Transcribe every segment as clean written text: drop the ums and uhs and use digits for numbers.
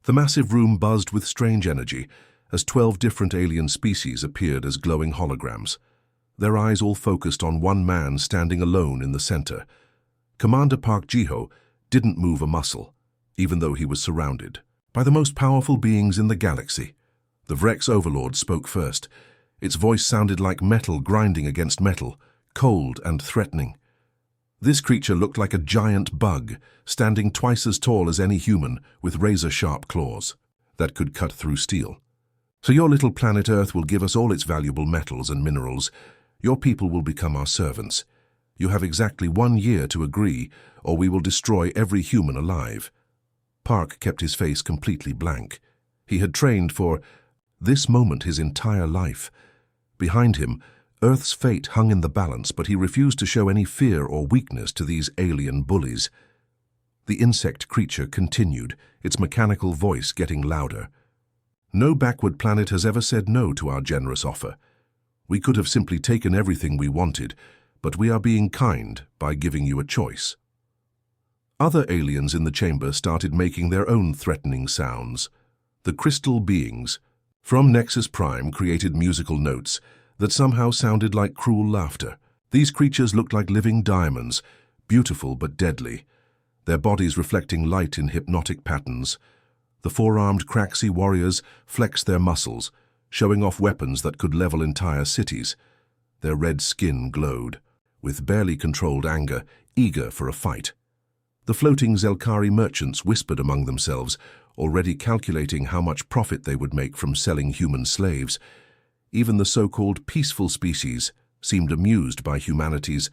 The massive room buzzed with strange energy as 12 different alien species appeared as glowing holograms, their eyes all focused on one man standing alone in the center. Commander Park Ji-ho didn't move a muscle, even though he was surrounded by the most powerful beings in the galaxy. The Vrex Overlord spoke first. Its voice sounded like metal grinding against metal, cold and threatening. This creature looked like a giant bug, standing twice as tall as any human, with razor-sharp claws that could cut through steel. So your little planet Earth will give us all its valuable metals and minerals. Your people will become our servants. You have exactly 1 year to agree, or we will destroy every human alive. Park kept his face completely blank. He had trained for this moment his entire life. Behind him, Earth's fate hung in the balance, but he refused to show any fear or weakness to these alien bullies. The insect creature continued, its mechanical voice getting louder. No backward planet has ever said no to our generous offer. We could have simply taken everything we wanted, but we are being kind by giving you a choice. Other aliens in the chamber started making their own threatening sounds. The crystal beings from Nexus Prime created musical notes that somehow sounded like cruel laughter. These creatures looked like living diamonds, beautiful but deadly, their bodies reflecting light in hypnotic patterns. The four-armed Kraxi warriors flexed their muscles, showing off weapons that could level entire cities. Their red skin glowed, with barely controlled anger, eager for a fight. The floating Zelkari merchants whispered among themselves, already calculating how much profit they would make from selling human slaves. Even the so-called peaceful species seemed amused by humanity's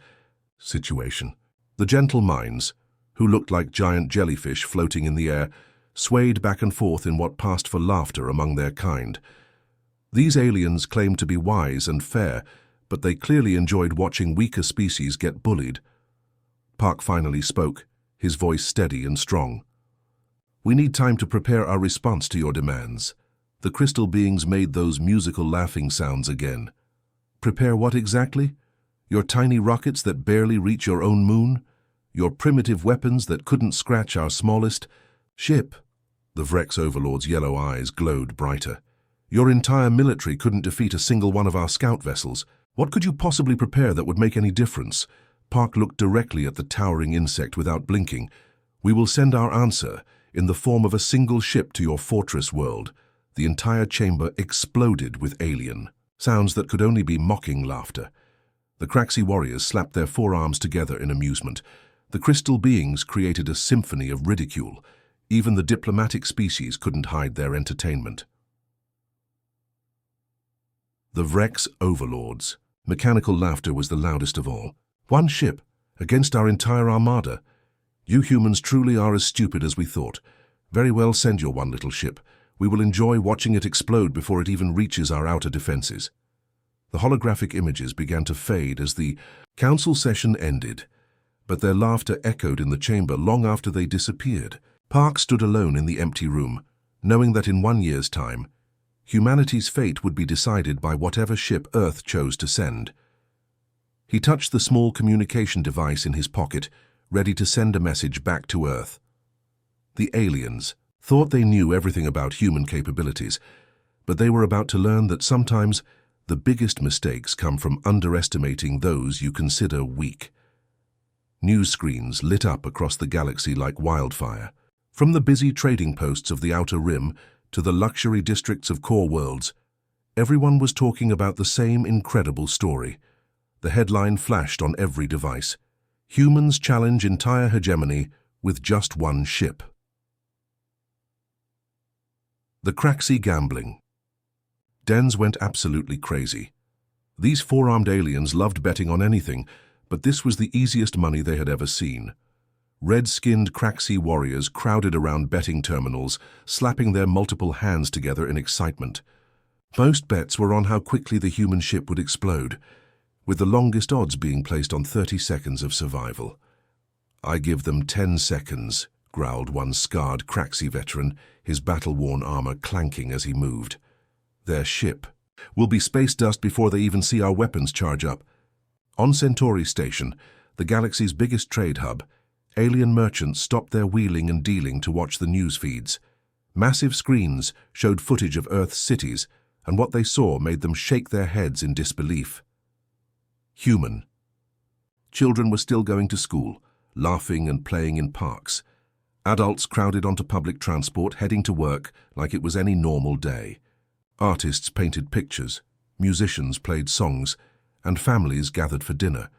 situation. The gentle minds, who looked like giant jellyfish floating in the air, swayed back and forth in what passed for laughter among their kind. These aliens claimed to be wise and fair, but they clearly enjoyed watching weaker species get bullied. Park finally spoke, his voice steady and strong. "We need time to prepare our response to your demands." The crystal beings made those musical laughing sounds again. "Prepare what exactly? Your tiny rockets that barely reach your own moon? Your primitive weapons that couldn't scratch our smallest ship?" The Vrex Overlord's yellow eyes glowed brighter. "Your entire military couldn't defeat a single one of our scout vessels. What could you possibly prepare that would make any difference?" Park looked directly at the towering insect without blinking. "We will send our answer in the form of a single ship to your fortress world." The entire chamber exploded with alien sounds that could only be mocking laughter. The Kraxi warriors slapped their forearms together in amusement. The crystal beings created a symphony of ridicule. Even the diplomatic species couldn't hide their entertainment. The Vrex Overlords. Mechanical laughter was the loudest of all. "One ship, against our entire armada. You humans truly are as stupid as we thought. Very well, send your one little ship. We will enjoy watching it explode before it even reaches our outer defenses." The holographic images began to fade as the council session ended, but their laughter echoed in the chamber long after they disappeared. Park stood alone in the empty room, knowing that in 1 year's time, humanity's fate would be decided by whatever ship Earth chose to send. He touched the small communication device in his pocket, ready to send a message back to Earth. The aliens thought they knew everything about human capabilities, but they were about to learn that sometimes the biggest mistakes come from underestimating those you consider weak. News screens lit up across the galaxy like wildfire. From the busy trading posts of the Outer Rim to the luxury districts of core worlds, everyone was talking about the same incredible story. The headline flashed on every device: "Humans challenge entire hegemony with just one ship." The Kraxi gambling dens went absolutely crazy. These four-armed aliens loved betting on anything, but this was the easiest money they had ever seen. Red-skinned Kraxi warriors crowded around betting terminals, slapping their multiple hands together in excitement. Most bets were on how quickly the human ship would explode, with the longest odds being placed on 30 seconds of survival. "I give them 10 seconds, growled one scarred Kraxi veteran, his battle-worn armor clanking as he moved. "Their ship will be space dust before they even see our weapons charge up." On Centauri Station, the galaxy's biggest trade hub, alien merchants stopped their wheeling and dealing to watch the news feeds. Massive screens showed footage of Earth's cities, and what they saw made them shake their heads in disbelief. Human. Children were still going to school, laughing and playing in parks. Adults crowded onto public transport, heading to work like it was any normal day. Artists painted pictures, musicians played songs, and families gathered for dinner.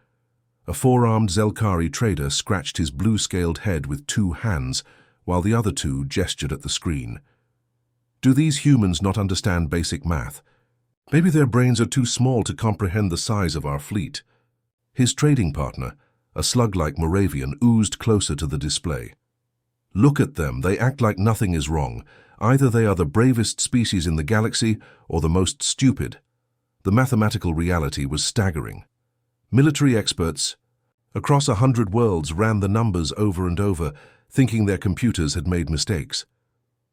A four-armed Zelkari trader scratched his blue-scaled head with two hands, while the other two gestured at the screen. Do these humans not understand basic math? Maybe their brains are too small to comprehend the size of our fleet. His trading partner, a slug-like Moravian, oozed closer to the display. Look at them, they act like nothing is wrong. Either they are the bravest species in the galaxy or the most stupid. The mathematical reality was staggering. Military experts across 100 worlds ran the numbers over and over, thinking their computers had made mistakes.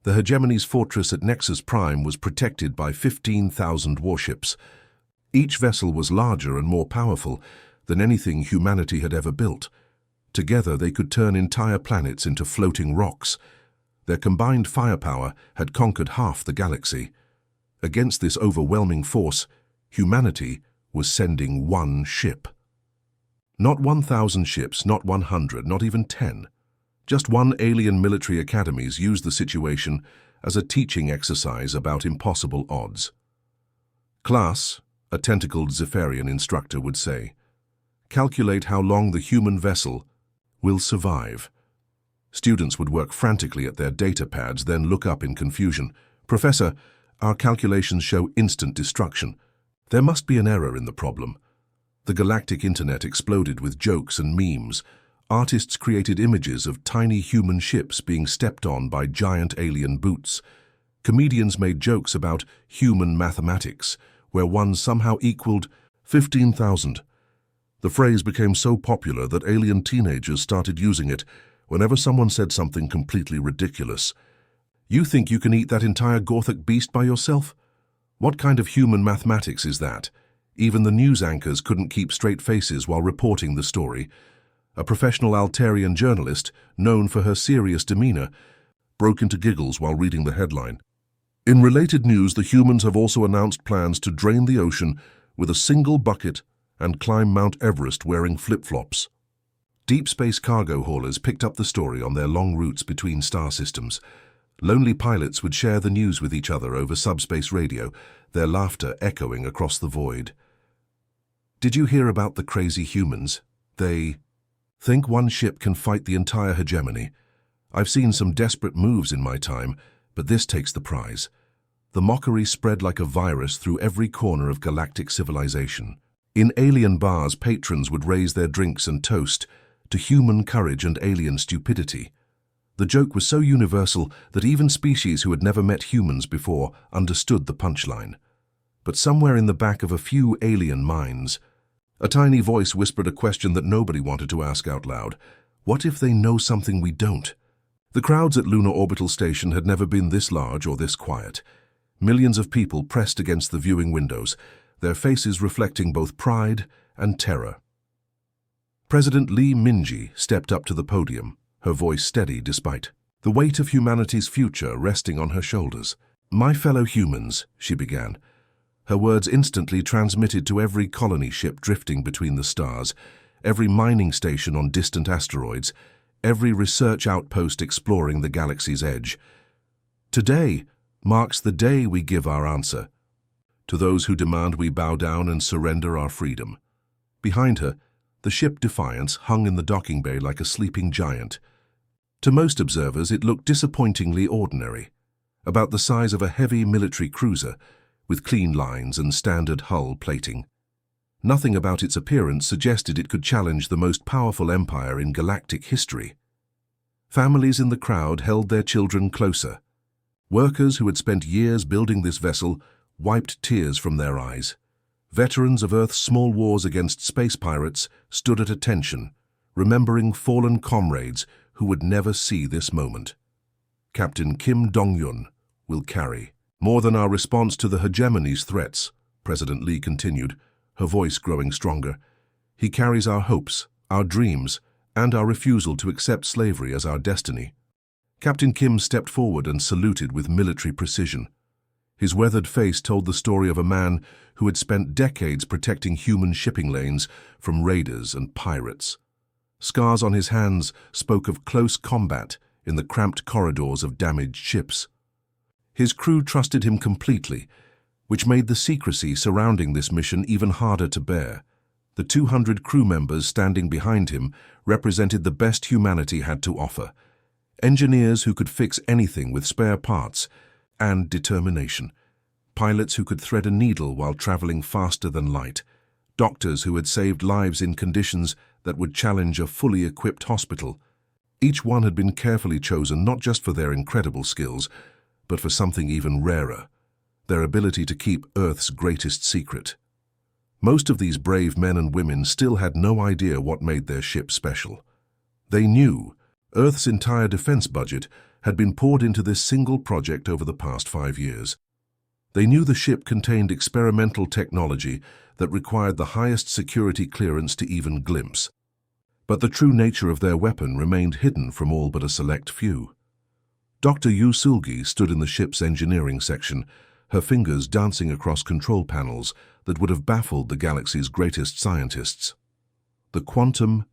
The hegemony's fortress at Nexus Prime was protected by 15,000 warships. Each vessel was larger and more powerful than anything humanity had ever built. Together they could turn entire planets into floating rocks. Their combined firepower had conquered half the galaxy. Against this overwhelming force, humanity was sending one ship. Not 1,000 ships, not 100, not even 10. Just one alien military academies used the situation as a teaching exercise about impossible odds. Class, a tentacled Zephyrian instructor would say, calculate how long the human vessel will survive. Students would work frantically at their data pads, then look up in confusion. Professor, our calculations show instant destruction. There must be an error in the problem. The galactic internet exploded with jokes and memes. Artists created images of tiny human ships being stepped on by giant alien boots. Comedians made jokes about human mathematics, where one somehow equaled 15,000. The phrase became so popular that alien teenagers started using it whenever someone said something completely ridiculous. You think you can eat that entire Gothic beast by yourself? What kind of human mathematics is that? Even the news anchors couldn't keep straight faces while reporting the story. A professional Altarian journalist, known for her serious demeanor, broke into giggles while reading the headline. In related news, the humans have also announced plans to drain the ocean with a single bucket and climb Mount Everest wearing flip-flops. Deep space cargo haulers picked up the story on their long routes between star systems. Lonely pilots would share the news with each other over subspace radio, their laughter echoing across the void. Did you hear about the crazy humans? They think one ship can fight the entire hegemony. I've seen some desperate moves in my time, but this takes the prize. The mockery spread like a virus through every corner of galactic civilization. In alien bars, patrons would raise their drinks and toast to human courage and alien stupidity. The joke was so universal that even species who had never met humans before understood the punchline. But somewhere in the back of a few alien minds, a tiny voice whispered a question that nobody wanted to ask out loud. What if they know something we don't? The crowds at Lunar Orbital Station had never been this large or this quiet. Millions of people pressed against the viewing windows, their faces reflecting both pride and terror. President Lee Minji stepped up to the podium, her voice steady despite the weight of humanity's future resting on her shoulders. My fellow humans, she began. Her words instantly transmitted to every colony ship drifting between the stars, every mining station on distant asteroids, every research outpost exploring the galaxy's edge. Today marks the day we give our answer to those who demand we bow down and surrender our freedom. Behind her, the ship Defiance hung in the docking bay like a sleeping giant. To most observers, it looked disappointingly ordinary, about the size of a heavy military cruiser, with clean lines and standard hull plating. Nothing about its appearance suggested it could challenge the most powerful empire in galactic history. Families in the crowd held their children closer. Workers who had spent years building this vessel wiped tears from their eyes. Veterans of Earth's small wars against space pirates stood at attention, remembering fallen comrades who would never see this moment. Captain Kim Dong-yun will carry more than our response to the hegemony's threats, President Lee continued, her voice growing stronger. He carries our hopes, our dreams, and our refusal to accept slavery as our destiny. Captain Kim stepped forward and saluted with military precision. His weathered face told the story of a man who had spent decades protecting human shipping lanes from raiders and pirates. Scars on his hands spoke of close combat in the cramped corridors of damaged ships. His crew trusted him completely, which made the secrecy surrounding this mission even harder to bear. The 200 crew members standing behind him represented the best humanity had to offer. Engineers who could fix anything with spare parts and determination. Pilots who could thread a needle while traveling faster than light. Doctors who had saved lives in conditions that would challenge a fully equipped hospital. Each one had been carefully chosen not just for their incredible skills, but for something even rarer, their ability to keep Earth's greatest secret. Most of these brave men and women still had no idea what made their ship special. They knew Earth's entire defense budget had been poured into this single project over the past 5 years. They knew the ship contained experimental technology that required the highest security clearance to even glimpse. But the true nature of their weapon remained hidden from all but a select few. Dr. Yu Sulgi stood in the ship's engineering section, her fingers dancing across control panels that would have baffled the galaxy's greatest scientists. The quantum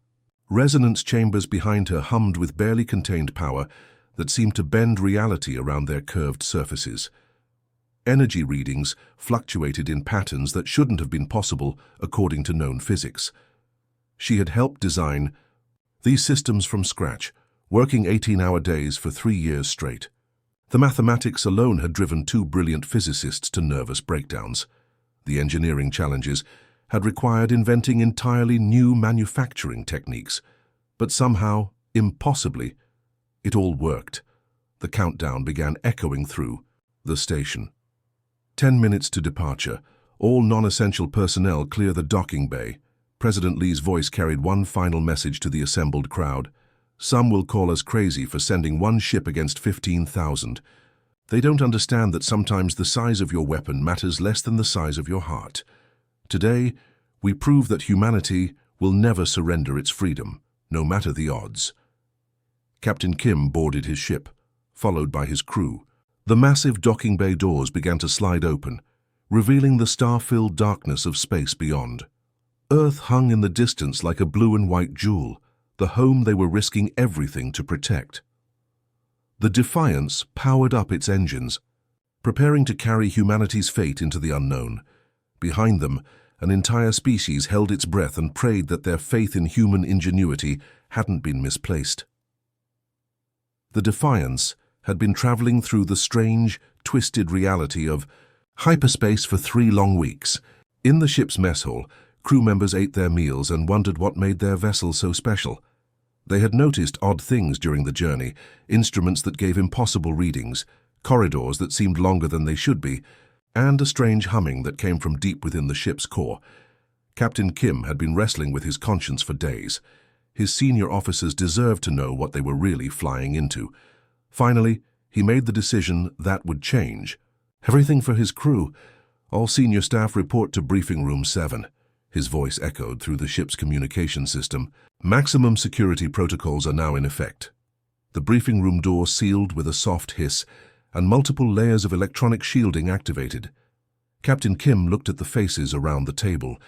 resonance chambers behind her hummed with barely contained power that seemed to bend reality around their curved surfaces. Energy readings fluctuated in patterns that shouldn't have been possible according to known physics. She had helped design these systems from scratch, working 18-hour days for 3 years straight. The mathematics alone had driven 2 brilliant physicists to nervous breakdowns. The engineering challenges had required inventing entirely new manufacturing techniques, but somehow, impossibly, it all worked. The countdown began echoing through the station. 10 minutes to departure. All non-essential personnel clear the docking bay. President Lee's voice carried one final message to the assembled crowd. Some will call us crazy for sending one ship against 15,000. They don't understand that sometimes the size of your weapon matters less than the size of your heart. Today, we prove that humanity will never surrender its freedom, no matter the odds. Captain Kim boarded his ship, followed by his crew. The massive docking bay doors began to slide open, revealing the star-filled darkness of space beyond. Earth hung in the distance like a blue and white jewel, the home they were risking everything to protect. The Defiance powered up its engines, preparing to carry humanity's fate into the unknown. Behind them, an entire species held its breath and prayed that their faith in human ingenuity hadn't been misplaced. The Defiance had been traveling through the strange, twisted reality of hyperspace for 3 long weeks. In the ship's mess hall, crew members ate their meals and wondered what made their vessel so special. They had noticed odd things during the journey, instruments that gave impossible readings, corridors that seemed longer than they should be, and a strange humming that came from deep within the ship's core. Captain Kim had been wrestling with his conscience for days. His senior officers deserved to know what they were really flying into. Finally, he made the decision that would change. Everything for his crew. All senior staff report to Briefing Room 7. His voice echoed through the ship's communication system. Maximum security protocols are now in effect. The briefing room door sealed with a soft hiss, and multiple layers of electronic shielding activated. Captain Kim looked at the faces around the table.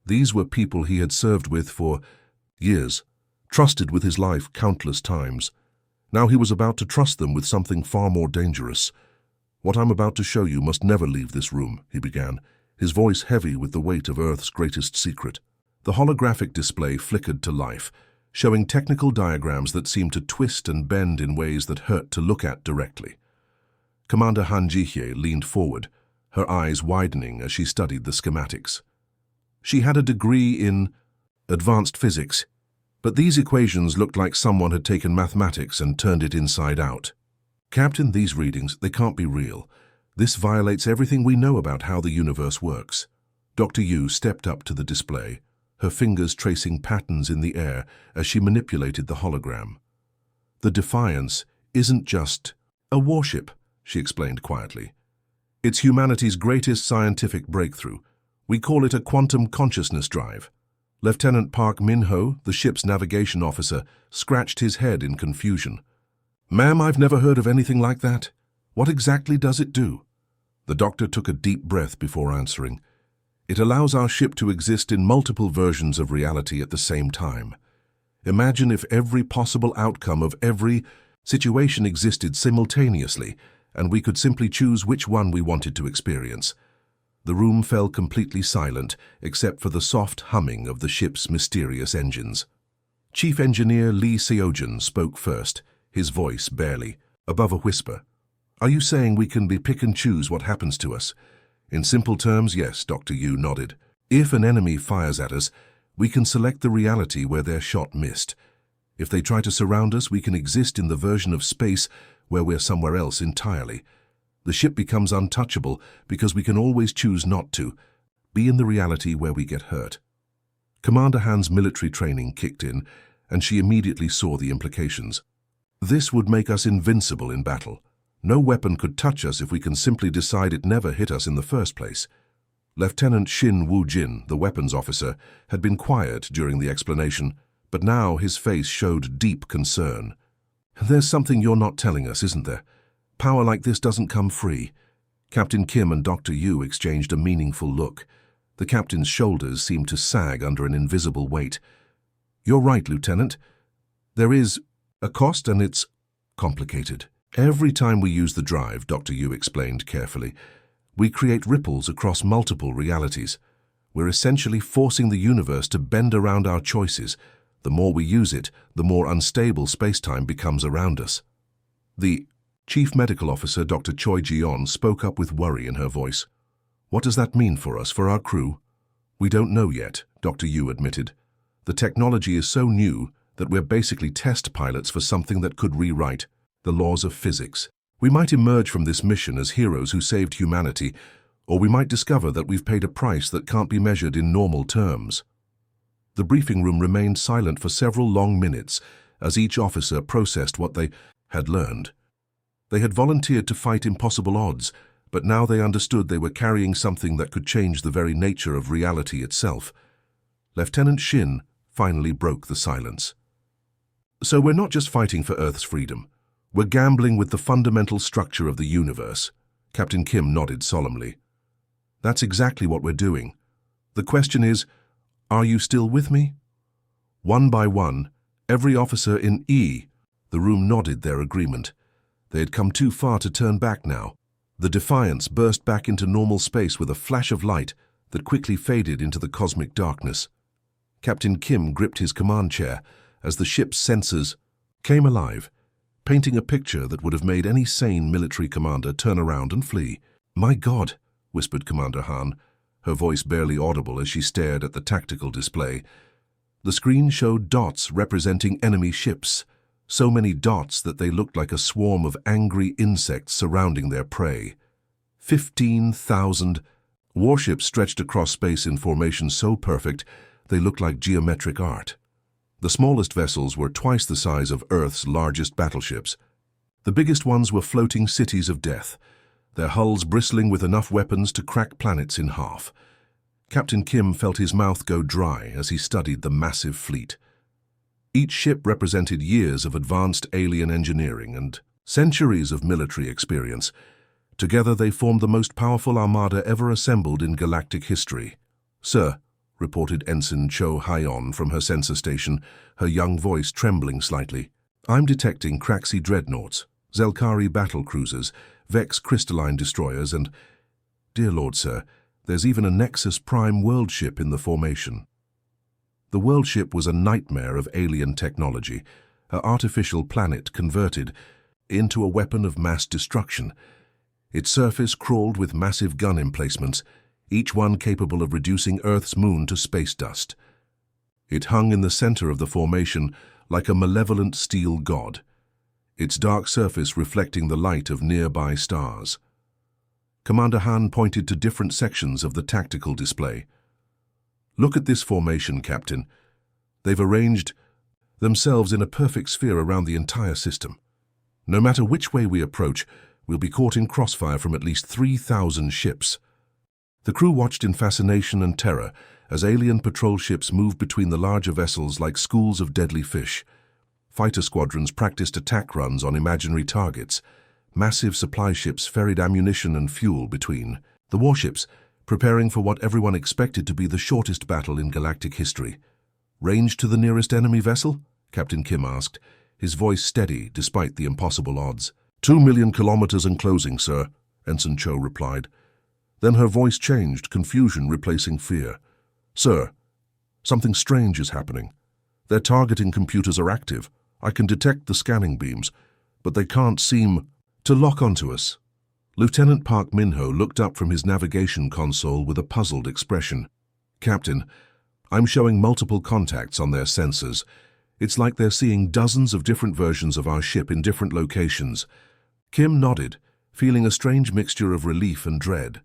These were people he had served with for years, trusted with his life countless times. Now he was about to trust them with something far more dangerous. "What I'm about to show you must never leave this room," he began, his voice heavy with the weight of Earth's greatest secret. The holographic display flickered to life, showing technical diagrams that seemed to twist and bend in ways that hurt to look at directly. Commander Han Jihye leaned forward, her eyes widening as she studied the schematics. She had a degree in advanced physics, but these equations looked like someone had taken mathematics and turned it inside out. "Captain, these readings, they can't be real. This violates everything we know about how the universe works." Dr. Yu stepped up to the display, her fingers tracing patterns in the air as she manipulated the hologram. "The Defiance isn't just a warship," she explained quietly. "It's humanity's greatest scientific breakthrough. We call it a quantum consciousness drive." Lieutenant Park Min-ho, the ship's navigation officer, scratched his head in confusion. Ma'am, I've never heard of anything like that. What exactly does it do? The doctor took a deep breath before answering. It allows our ship to exist in multiple versions of reality at the same time. Imagine if every possible outcome of every situation existed simultaneously, and we could simply choose which one we wanted to experience. The room fell completely silent, except for the soft humming of the ship's mysterious engines. Chief Engineer Lee Seojin spoke first, his voice barely above a whisper. Are you saying we can pick and choose what happens to us? In simple terms, yes, Dr. Yu nodded. If an enemy fires at us, we can select the reality where their shot missed. If they try to surround us, we can exist in the version of space where we're somewhere else entirely. The ship becomes untouchable because we can always choose not to be in the reality where we get hurt. Commander Han's military training kicked in, and she immediately saw the implications. This would make us invincible in battle. No weapon could touch us if we can simply decide it never hit us in the first place. Lieutenant Shin Woo-jin, the weapons officer, had been quiet during the explanation, but now his face showed deep concern. There's something you're not telling us, isn't there? Power like this doesn't come free. Captain Kim and Dr. Yu exchanged a meaningful look. The captain's shoulders seemed to sag under an invisible weight. You're right, Lieutenant. There is a cost, and it's complicated. Every time we use the drive, Dr. Yu explained carefully, we create ripples across multiple realities. We're essentially forcing the universe to bend around our choices. The more we use it, the more unstable space-time becomes around us. The Chief Medical Officer, Dr. Choi Ji-on, spoke up with worry in her voice. What does that mean for us, for our crew? We don't know yet, Dr. Yu admitted. The technology is so new that we're basically test pilots for something that could rewrite the laws of physics. We might emerge from this mission as heroes who saved humanity, or we might discover that we've paid a price that can't be measured in normal terms. The briefing room remained silent for several long minutes as each officer processed what they had learned. They had volunteered to fight impossible odds, but now they understood they were carrying something that could change the very nature of reality itself. Lieutenant Shin finally broke the silence. So we're not just fighting for Earth's freedom. We're gambling with the fundamental structure of the universe. Captain Kim nodded solemnly. That's exactly what we're doing. The question is, are you still with me? One by one, every officer in the room nodded their agreement. They had come too far to turn back now. The Defiance burst back into normal space with a flash of light that quickly faded into the cosmic darkness. Captain Kim gripped his command chair as the ship's sensors came alive, painting a picture that would have made any sane military commander turn around and flee. My God, whispered Commander Han, her voice barely audible as she stared at the tactical display. The screen showed dots representing enemy ships, so many dots that they looked like a swarm of angry insects surrounding their prey. 15,000 warships stretched across space in formation so perfect they looked like geometric art. The smallest vessels were twice the size of Earth's largest battleships. The biggest ones were floating cities of death, their hulls bristling with enough weapons to crack planets in half. Captain Kim felt his mouth go dry as he studied the massive fleet. Each ship represented years of advanced alien engineering and centuries of military experience. Together they formed the most powerful armada ever assembled in galactic history. Sir, reported Ensign Cho Hyon from her sensor station, her young voice trembling slightly. I'm detecting Craxi dreadnoughts, Zelkari battle cruisers, Vex crystalline destroyers, and, dear Lord, sir, there's even a Nexus Prime world ship in the formation. The world ship was a nightmare of alien technology, an artificial planet converted into a weapon of mass destruction. Its surface crawled with massive gun emplacements, each one capable of reducing Earth's moon to space dust. It hung in the center of the formation like a malevolent steel god, its dark surface reflecting the light of nearby stars. Commander Han pointed to different sections of the tactical display. Look at this formation, Captain. They've arranged themselves in a perfect sphere around the entire system. No matter which way we approach, we'll be caught in crossfire from at least 3,000 ships. The crew watched in fascination and terror as alien patrol ships moved between the larger vessels like schools of deadly fish. Fighter squadrons practiced attack runs on imaginary targets. Massive supply ships ferried ammunition and fuel between. The warships, preparing for what everyone expected to be the shortest battle in galactic history. "Range to the nearest enemy vessel?" Captain Kim asked, his voice steady despite the impossible odds. 2 million kilometers and closing, sir," Ensign Cho replied. Then her voice changed, confusion replacing fear. "Sir, something strange is happening. Their targeting computers are active. I can detect the scanning beams, but they can't seem to lock onto us." Lieutenant Park Min-ho looked up from his navigation console with a puzzled expression. "Captain, I'm showing multiple contacts on their sensors. It's like they're seeing dozens of different versions of our ship in different locations." Kim nodded, feeling a strange mixture of relief and dread.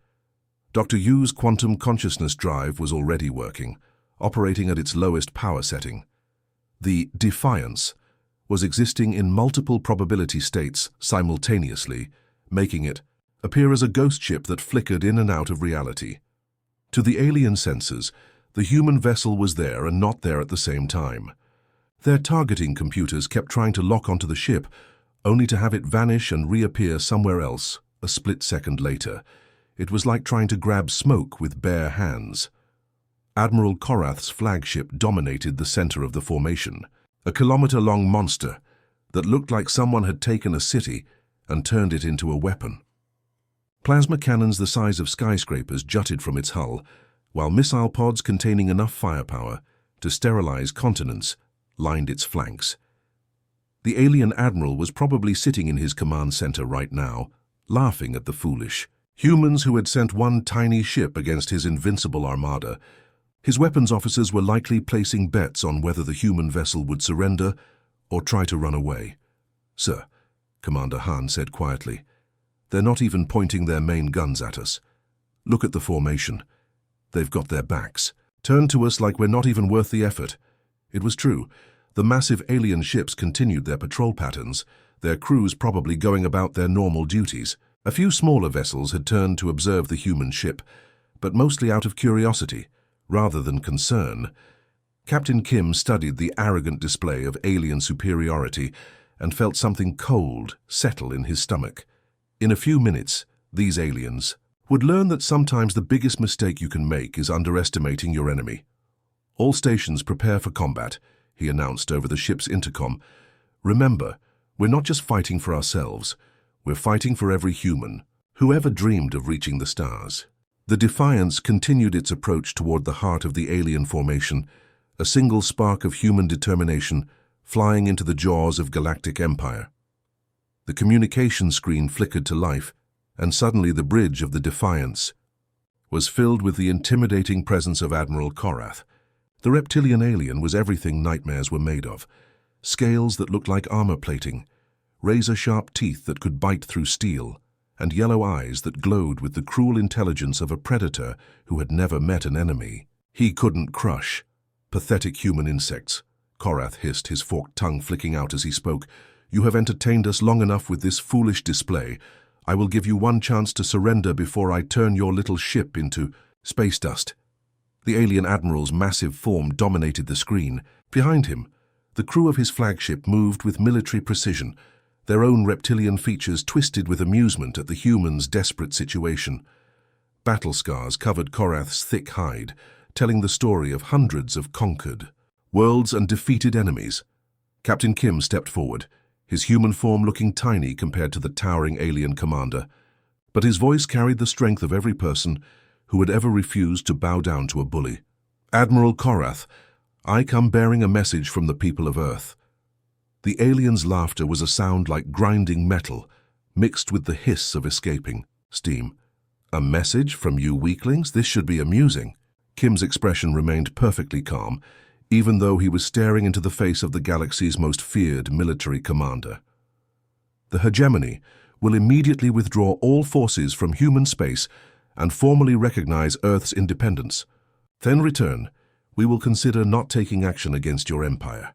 Dr. Yu's quantum consciousness drive was already working, operating at its lowest power setting. The Defiance was existing in multiple probability states simultaneously, making it appear as a ghost ship that flickered in and out of reality. To the alien sensors, the human vessel was there and not there at the same time. Their targeting computers kept trying to lock onto the ship, only to have it vanish and reappear somewhere else a split second later. It was like trying to grab smoke with bare hands. Admiral Korath's flagship dominated the center of the formation, a kilometer-long monster that looked like someone had taken a city and turned it into a weapon. Plasma cannons the size of skyscrapers jutted from its hull, while missile pods containing enough firepower to sterilize continents lined its flanks. The alien admiral was probably sitting in his command center right now, laughing at the foolish humans who had sent one tiny ship against his invincible armada. His weapons officers were likely placing bets on whether the human vessel would surrender or try to run away. "Sir," Commander Han said quietly, "they're not even pointing their main guns at us. Look at the formation. They've got their backs. Turned to us like we're not even worth the effort." It was true. The massive alien ships continued their patrol patterns, their crews probably going about their normal duties. A few smaller vessels had turned to observe the human ship, but mostly out of curiosity, rather than concern. Captain Kim studied the arrogant display of alien superiority and felt something cold settle in his stomach. In a few minutes, these aliens would learn that sometimes the biggest mistake you can make is underestimating your enemy. "All stations prepare for combat," he announced over the ship's intercom. "Remember, we're not just fighting for ourselves. We're fighting for every human, whoever dreamed of reaching the stars." The Defiance continued its approach toward the heart of the alien formation, a single spark of human determination flying into the jaws of galactic empire. The communication screen flickered to life, and suddenly the bridge of the Defiance was filled with the intimidating presence of Admiral Korath. The reptilian alien was everything nightmares were made of. Scales that looked like armor plating, razor-sharp teeth that could bite through steel, and yellow eyes that glowed with the cruel intelligence of a predator who had never met an enemy he couldn't crush. "Pathetic human insects," Korath hissed, his forked tongue flicking out as he spoke. "You have entertained us long enough with this foolish display. I will give you one chance to surrender before I turn your little ship into space dust." The alien admiral's massive form dominated the screen. Behind him, the crew of his flagship moved with military precision, their own reptilian features twisted with amusement at the humans' desperate situation. Battle scars covered Korath's thick hide, telling the story of hundreds of conquered worlds and defeated enemies. Captain Kim stepped forward, his human form looking tiny compared to the towering alien commander, but his voice carried the strength of every person who had ever refused to bow down to a bully. "Admiral Korath, I come bearing a message from the people of Earth." The alien's laughter was a sound like grinding metal, mixed with the hiss of escaping steam. "A message from you weaklings? This should be amusing." Kim's expression remained perfectly calm, even though he was staring into the face of the galaxy's most feared military commander. "The hegemony will immediately withdraw all forces from human space and formally recognize Earth's independence. Then return. We will consider not taking action against your empire."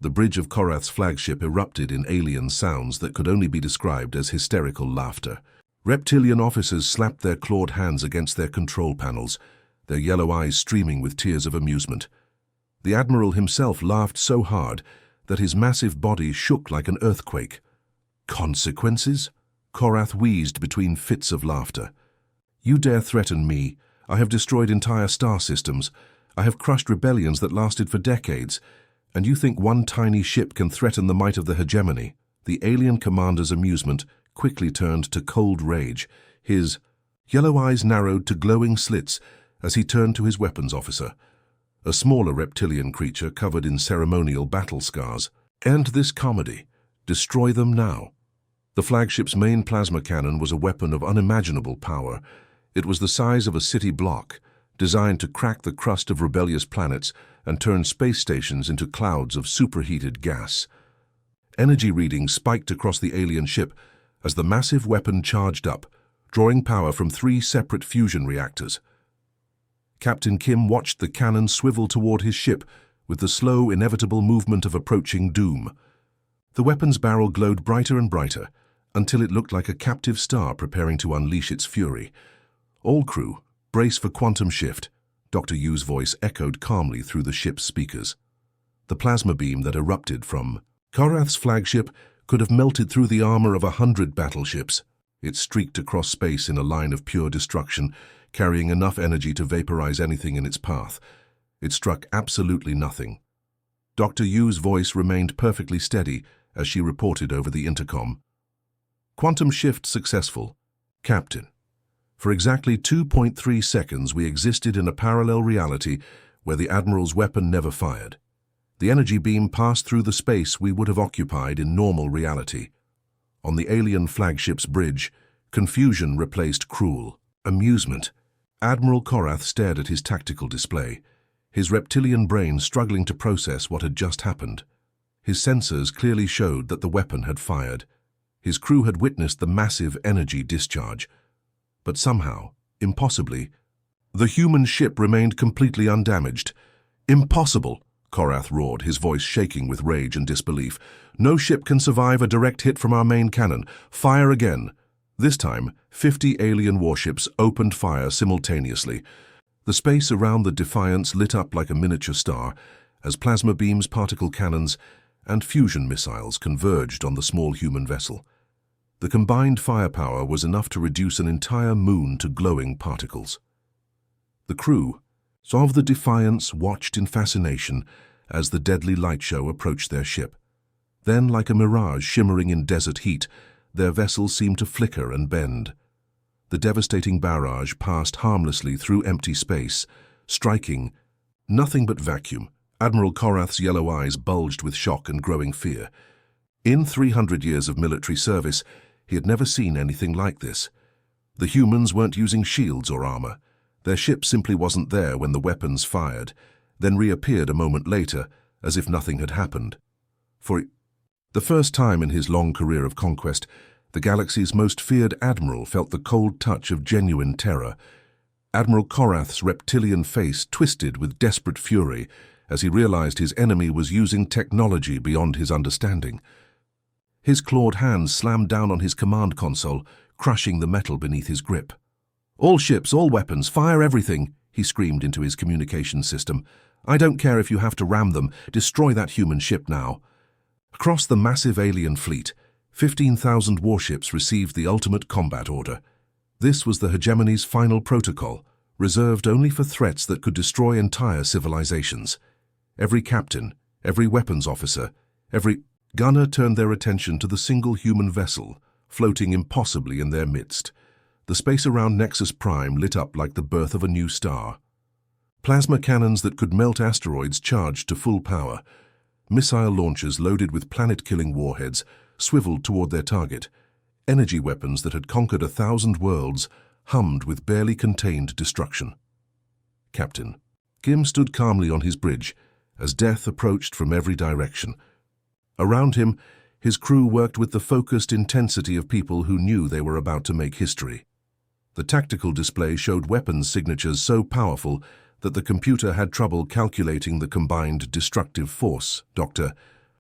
The bridge of Korath's flagship erupted in alien sounds that could only be described as hysterical laughter. Reptilian officers slapped their clawed hands against their control panels, their yellow eyes streaming with tears of amusement. The admiral himself laughed so hard that his massive body shook like an earthquake. Consequences? Korath wheezed between fits of laughter. You dare threaten me? I have destroyed entire star systems. I have crushed rebellions that lasted for decades. And you think one tiny ship can threaten the might of the hegemony? The alien commander's amusement quickly turned to cold rage. His yellow eyes narrowed to glowing slits as he turned to his weapons officer, a smaller reptilian creature covered in ceremonial battle scars. End this comedy. Destroy them now. The flagship's main plasma cannon was a weapon of unimaginable power. It was the size of a city block, designed to crack the crust of rebellious planets and turn space stations into clouds of superheated gas. Energy readings spiked across the alien ship as the massive weapon charged up, drawing power from 3 separate fusion reactors. Captain Kim watched the cannon swivel toward his ship with the slow, inevitable movement of approaching doom. The weapon's barrel glowed brighter and brighter until it looked like a captive star preparing to unleash its fury. All crew, brace for quantum shift, Dr. Yu's voice echoed calmly through the ship's speakers. The plasma beam that erupted from Korath's flagship could have melted through the armor of 100 battleships. It streaked across space in a line of pure destruction, carrying enough energy to vaporize anything in its path. It struck absolutely nothing. Dr. Yu's voice remained perfectly steady as she reported over the intercom. Quantum shift successful. Captain. For exactly 2.3 seconds we existed in a parallel reality where the Admiral's weapon never fired. The energy beam passed through the space we would have occupied in normal reality. On the alien flagship's bridge, confusion replaced cruel amusement. Admiral Korath stared at his tactical display, his reptilian brain struggling to process what had just happened. His sensors clearly showed that the weapon had fired. His crew had witnessed the massive energy discharge. But somehow, impossibly, the human ship remained completely undamaged. Impossible! Korath roared, his voice shaking with rage and disbelief. No ship can survive a direct hit from our main cannon. Fire again. This time, 50 alien warships opened fire simultaneously. The space around the Defiance lit up like a miniature star as plasma beams, particle cannons, and fusion missiles converged on the small human vessel. The combined firepower was enough to reduce an entire moon to glowing particles. The crew of the Defiance watched in fascination as the deadly light show approached their ship. Then, like a mirage shimmering in desert heat, their vessel seemed to flicker and bend. The devastating barrage passed harmlessly through empty space, striking nothing but vacuum. Admiral Korath's yellow eyes bulged with shock and growing fear. In 300 years of military service, he had never seen anything like this. The humans weren't using shields or armor. Their ship simply wasn't there when the weapons fired, then reappeared a moment later, as if nothing had happened. For the first time in his long career of conquest, the galaxy's most feared admiral felt the cold touch of genuine terror. Admiral Korath's reptilian face twisted with desperate fury as he realized his enemy was using technology beyond his understanding. His clawed hands slammed down on his command console, crushing the metal beneath his grip. "All ships, all weapons, fire everything," he screamed into his communications system. "I don't care if you have to ram them, destroy that human ship now." Across the massive alien fleet, 15,000 warships received the ultimate combat order. This was the hegemony's final protocol, reserved only for threats that could destroy entire civilizations. Every captain, every weapons officer, every gunner turned their attention to the single human vessel, floating impossibly in their midst. The space around Nexus Prime lit up like the birth of a new star. Plasma cannons that could melt asteroids charged to full power. Missile launchers loaded with planet-killing warheads swiveled toward their target. Energy weapons that had conquered 1,000 worlds hummed with barely contained destruction. Captain Kim stood calmly on his bridge as death approached from every direction. Around him, his crew worked with the focused intensity of people who knew they were about to make history. The tactical display showed weapons signatures so powerful that the computer had trouble calculating the combined destructive force. "Dr.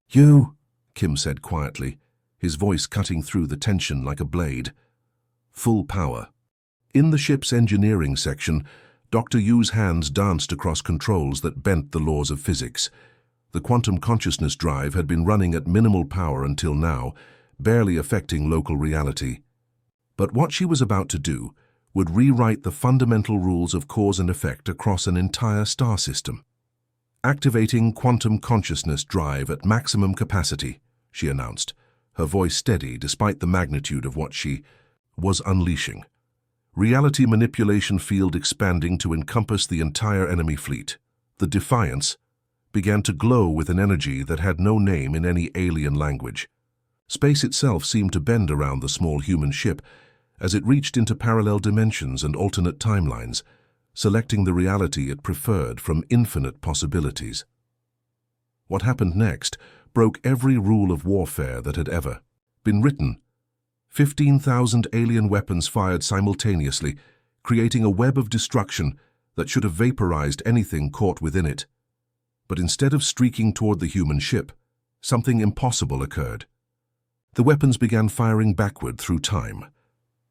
You," Kim said quietly, his voice cutting through the tension like a blade. "Full power." In the ship's engineering section, Dr. Yu's hands danced across controls that bent the laws of physics. The quantum consciousness drive had been running at minimal power until now, barely affecting local reality. But what she was about to do would rewrite the fundamental rules of cause and effect across an entire star system. "Activating quantum consciousness drive at maximum capacity," she announced, her voice steady despite the magnitude of what she was unleashing. Reality manipulation field expanding to encompass the entire enemy fleet. The Defiance began to glow with an energy that had no name in any alien language. Space itself seemed to bend around the small human ship as it reached into parallel dimensions and alternate timelines, selecting the reality it preferred from infinite possibilities. What happened next broke every rule of warfare that had ever been written. 15,000 alien weapons fired simultaneously, creating a web of destruction that should have vaporized anything caught within it. But instead of streaking toward the human ship, something impossible occurred. The weapons began firing backward through time.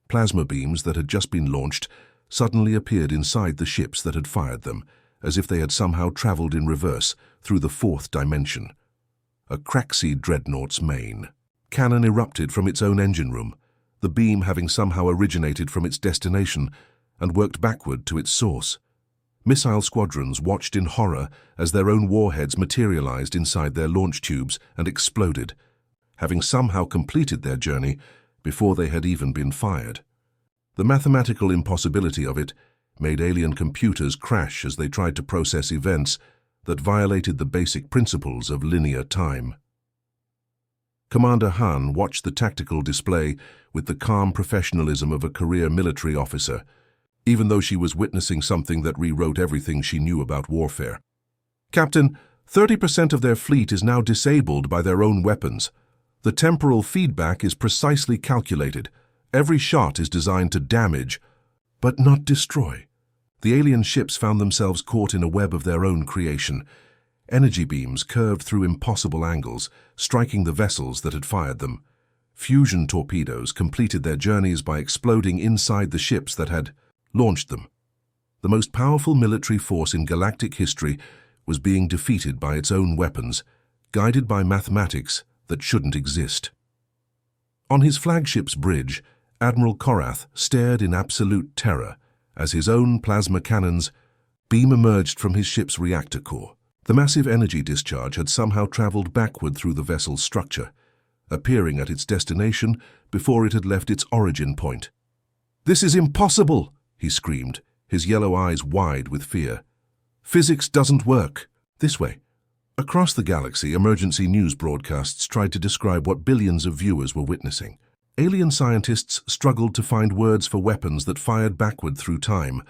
Plasma beams that had just been launched suddenly appeared inside the ships that had fired them, as if they had somehow traveled in reverse through the fourth dimension. A Craxi dreadnought's main cannon erupted from its own engine room, the beam having somehow originated from its destination and worked backward to its source. Missile squadrons watched in horror as their own warheads materialized inside their launch tubes and exploded, having somehow completed their journey before they had even been fired. The mathematical impossibility of it made alien computers crash as they tried to process events that violated the basic principles of linear time. Commander Han watched the tactical display with the calm professionalism of a career military officer, even though she was witnessing something that rewrote everything she knew about warfare. "Captain, 30% of their fleet is now disabled by their own weapons. The temporal feedback is precisely calculated. Every shot is designed to damage, but not destroy." The alien ships found themselves caught in a web of their own creation. Energy beams curved through impossible angles, striking the vessels that had fired them. Fusion torpedoes completed their journeys by exploding inside the ships that had launched them. The most powerful military force in galactic history was being defeated by its own weapons, guided by mathematics that shouldn't exist. On his flagship's bridge, Admiral Korath stared in absolute terror as his own plasma cannons beam emerged from his ship's reactor core. The massive energy discharge had somehow traveled backward through the vessel's structure, appearing at its destination before it had left its origin point. "This is impossible!" he screamed, his yellow eyes wide with fear. "Physics doesn't work. This way." Across the galaxy, emergency news broadcasts tried to describe what billions of viewers were witnessing. Alien scientists struggled to find words for weapons that fired backward through time,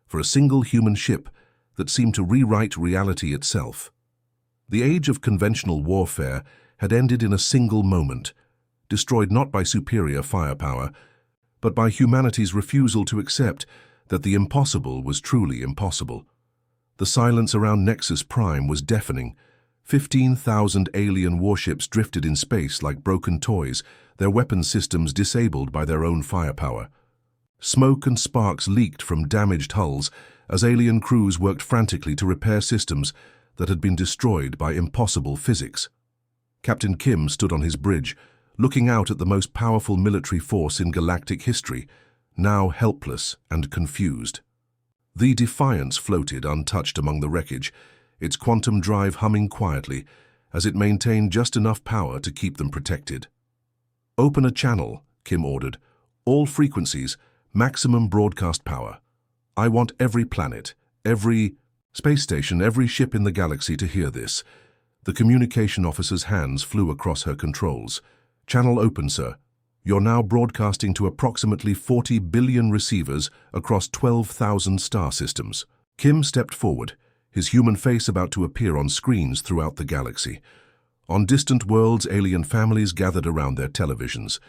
for a single human ship that seemed to rewrite reality itself. The age of conventional warfare had ended in a single moment, destroyed not by superior firepower, but by humanity's refusal to accept that the impossible was truly impossible. The silence around Nexus Prime was deafening. 15,000 alien warships drifted in space like broken toys, their weapon systems disabled by their own firepower. Smoke and sparks leaked from damaged hulls as alien crews worked frantically to repair systems that had been destroyed by impossible physics. Captain Kim stood on his bridge, looking out at the most powerful military force in galactic history, now helpless and confused. The Defiance floated untouched among the wreckage, its quantum drive humming quietly as it maintained just enough power to keep them protected. "Open a channel," Kim ordered. "All frequencies, maximum broadcast power. I want every planet, every space station, every ship in the galaxy to hear this." The communication officer's hands flew across her controls. "Channel open, sir. You're now broadcasting to approximately 40 billion receivers across 12,000 star systems." Kim stepped forward, his human face about to appear on screens throughout the galaxy. On distant worlds, alien families gathered around their televisions.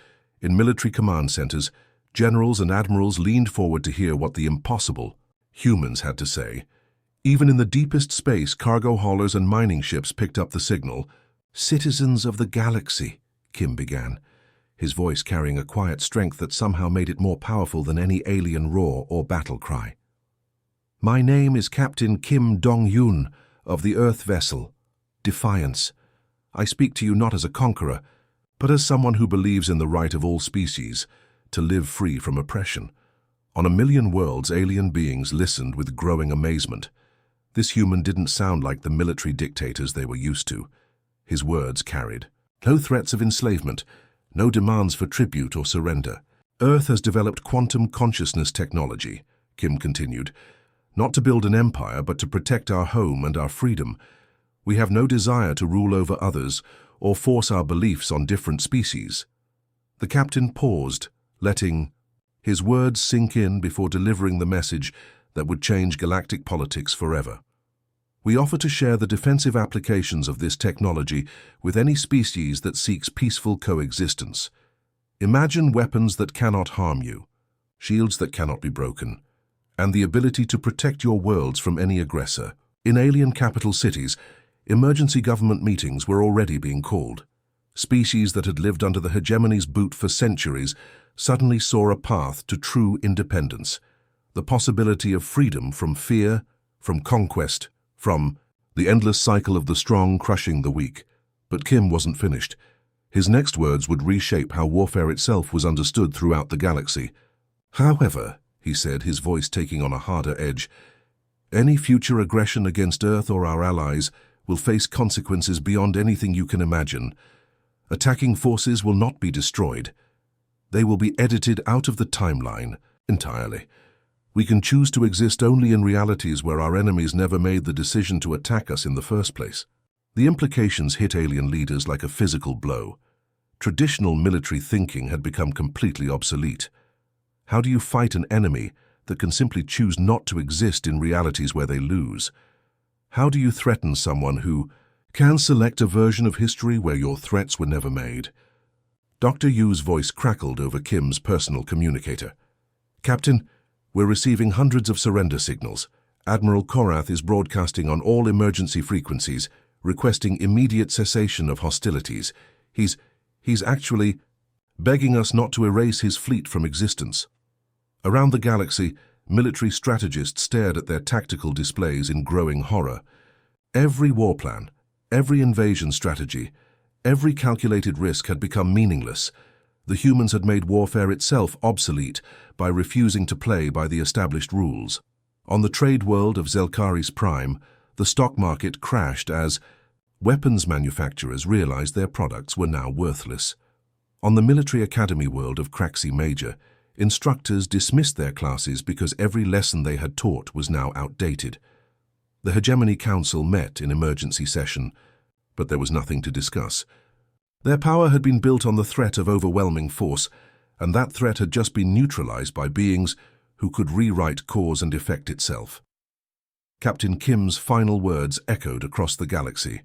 In military command centers, generals and admirals leaned forward to hear what the impossible humans had to say. Even in the deepest space, cargo haulers and mining ships picked up the signal. "Citizens of the galaxy," Kim began, his voice carrying a quiet strength that somehow made it more powerful than any alien roar or battle cry. "My name is Captain Kim Dong-Yoon of the Earth vessel defiance. I speak to you not as a conqueror, but as someone who believes in the right of all species to live free from oppression. On a million worlds, alien beings listened with growing amazement. This human didn't sound like the military dictators they were used to. His words carried. No threats of enslavement, no demands for tribute or surrender. Earth has developed quantum consciousness technology, Kim continued, not to build an empire, but to protect our home and our freedom. We have no desire to rule over others or force our beliefs on different species. The captain paused, letting his words sink in before delivering the message that would change galactic politics forever. We offer to share the defensive applications of this technology with any species that seeks peaceful coexistence. Imagine weapons that cannot harm you, shields that cannot be broken, and the ability to protect your worlds from any aggressor. In alien capital cities, emergency government meetings were already being called. Species that had lived under the hegemony's boot for centuries suddenly saw a path to true independence, the possibility of freedom from fear, from conquest, from the endless cycle of the strong crushing the weak. But Kim wasn't finished. His next words would reshape how warfare itself was understood throughout the galaxy. However, he said, his voice taking on a harder edge, any future aggression against Earth or our allies will face consequences beyond anything you can imagine. Attacking forces will not be destroyed. They will be edited out of the timeline entirely. We can choose to exist only in realities where our enemies never made the decision to attack us in the first place. The implications hit alien leaders like a physical blow. Traditional military thinking had become completely obsolete. How do you fight an enemy that can simply choose not to exist in realities where they lose? How do you threaten someone who can select a version of history where your threats were never made? Dr. Yu's voice crackled over Kim's personal communicator. Captain, we're receiving hundreds of surrender signals. Admiral Korath is broadcasting on all emergency frequencies, requesting immediate cessation of hostilities. He's actually begging us not to erase his fleet from existence. Around the galaxy, military strategists stared at their tactical displays in growing horror. Every war plan, every invasion strategy, every calculated risk had become meaningless. The humans had made warfare itself obsolete by refusing to play by the established rules. On the trade world of Zelkaris Prime, the stock market crashed as weapons manufacturers realized their products were now worthless. On the military academy world of Kraxi Major, instructors dismissed their classes because every lesson they had taught was now outdated. The Hegemony Council met in emergency session, but there was nothing to discuss. Their power had been built on the threat of overwhelming force, and that threat had just been neutralized by beings who could rewrite cause and effect itself. Captain Kim's final words echoed across the galaxy.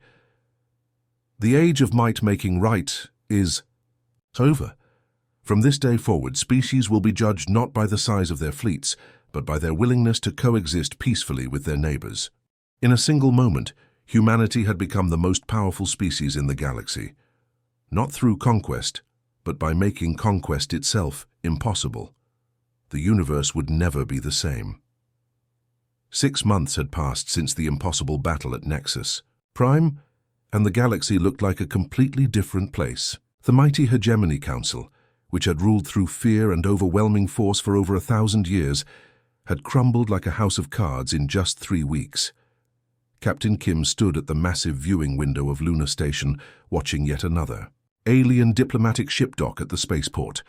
The age of might making right is over. From this day forward, species will be judged not by the size of their fleets, but by their willingness to coexist peacefully with their neighbors. In a single moment, humanity had become the most powerful species in the galaxy. Not through conquest, but by making conquest itself impossible. The universe would never be the same. 6 months had passed since the impossible battle at Nexus Prime, and the galaxy looked like a completely different place. The mighty Hegemony Council, which had ruled through fear and overwhelming force for over 1,000 years, had crumbled like a house of cards in just 3 weeks. Captain Kim stood at the massive viewing window of Lunar Station, watching yet another alien diplomatic ship dock at the spaceport.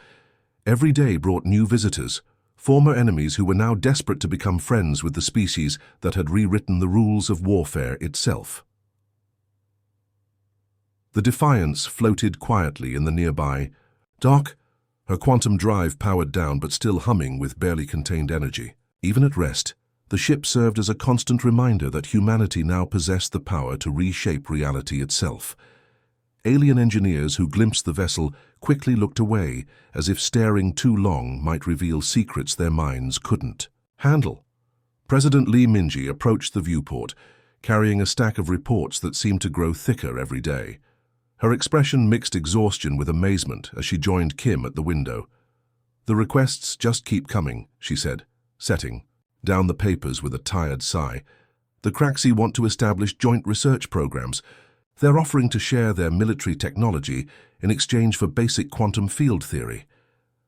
Every day brought new visitors, former enemies who were now desperate to become friends with the species that had rewritten the rules of warfare itself. The Defiance floated quietly in the nearby dock, her quantum drive powered down but still humming with barely contained energy. Even at rest, the ship served as a constant reminder that humanity now possessed the power to reshape reality itself. Alien engineers who glimpsed the vessel quickly looked away, as if staring too long might reveal secrets their minds couldn't handle. President Lee Minji approached the viewport, carrying a stack of reports that seemed to grow thicker every day. Her expression mixed exhaustion with amazement as she joined Kim at the window. "The requests just keep coming," she said, setting down the papers with a tired sigh. "The Kraxi want to establish joint research programs, They're offering to share their military technology in exchange for basic quantum field theory.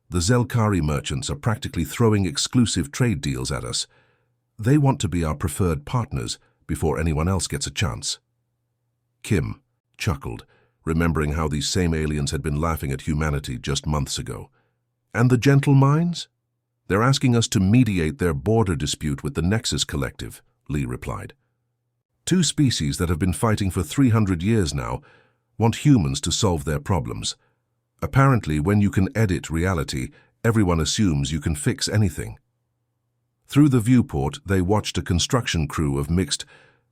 The Zelkari merchants are practically throwing exclusive trade deals at us. They want to be our preferred partners before anyone else gets a chance. Kim chuckled, remembering how these same aliens had been laughing at humanity just months ago. And the Gentle Minds? They're asking us to mediate their border dispute with the Nexus Collective, Lee replied. Two species that have been fighting for 300 years now want humans to solve their problems. Apparently, when you can edit reality, everyone assumes you can fix anything. Through the viewport, they watched a construction crew of mixed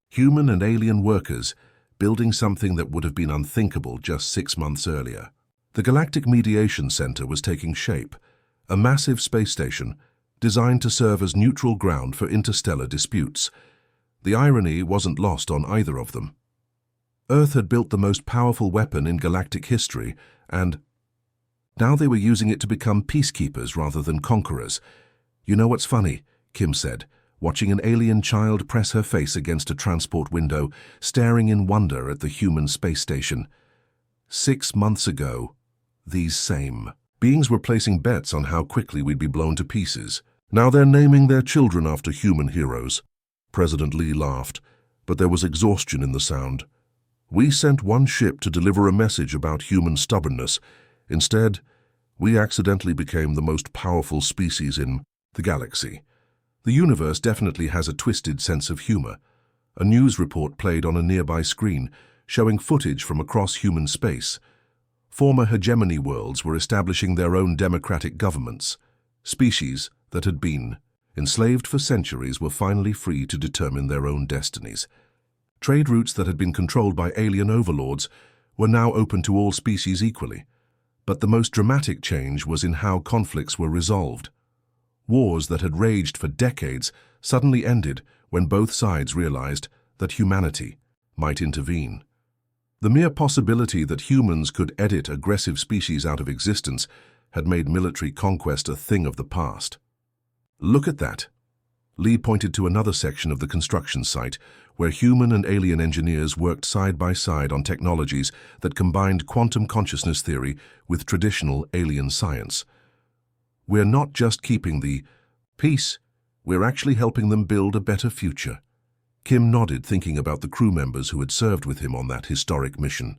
human and alien workers building something that would have been unthinkable just 6 months earlier. The Galactic Mediation Center was taking shape, a massive space station designed to serve as neutral ground for interstellar disputes. The irony wasn't lost on either of them. Earth had built the most powerful weapon in galactic history, and now they were using it to become peacekeepers rather than conquerors. You know what's funny? Kim said, watching an alien child press her face against a transport window, staring in wonder at the human space station. 6 months ago, these same beings were placing bets on how quickly we'd be blown to pieces. Now they're naming their children after human heroes. President Lee laughed, but there was exhaustion in the sound. We sent one ship to deliver a message about human stubbornness. Instead, we accidentally became the most powerful species in the galaxy. The universe definitely has a twisted sense of humor. A news report played on a nearby screen, showing footage from across human space. Former hegemony worlds were establishing their own democratic governments. Species that had been enslaved for centuries were finally free to determine their own destinies. Trade routes that had been controlled by alien overlords were now open to all species equally. But the most dramatic change was in how conflicts were resolved. Wars that had raged for decades suddenly ended when both sides realized that humanity might intervene. The mere possibility that humans could edit aggressive species out of existence had made military conquest a thing of the past. Look at that. Lee pointed to another section of the construction site where human and alien engineers worked side by side on technologies that combined quantum consciousness theory with traditional alien science. We're not just keeping the peace, we're actually helping them build a better future. Kim nodded, thinking about the crew members who had served with him on that historic mission.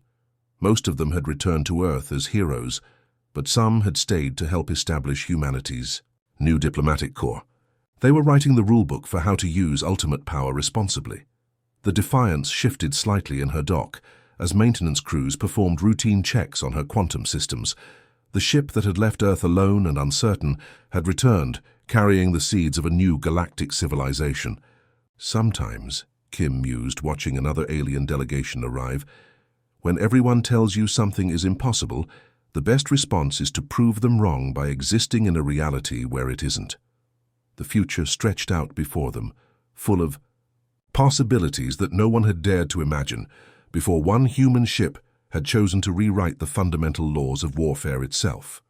Most of them had returned to Earth as heroes, but some had stayed to help establish humanity's new diplomatic corps. They were writing the rulebook for how to use ultimate power responsibly. The Defiance shifted slightly in her dock as maintenance crews performed routine checks on her quantum systems. The ship that had left Earth alone and uncertain had returned, carrying the seeds of a new galactic civilization. Sometimes, Kim mused, watching another alien delegation arrive, when everyone tells you something is impossible, the best response is to prove them wrong by existing in a reality where it isn't. The future stretched out before them, full of possibilities that no one had dared to imagine before one human ship had chosen to rewrite the fundamental laws of warfare itself.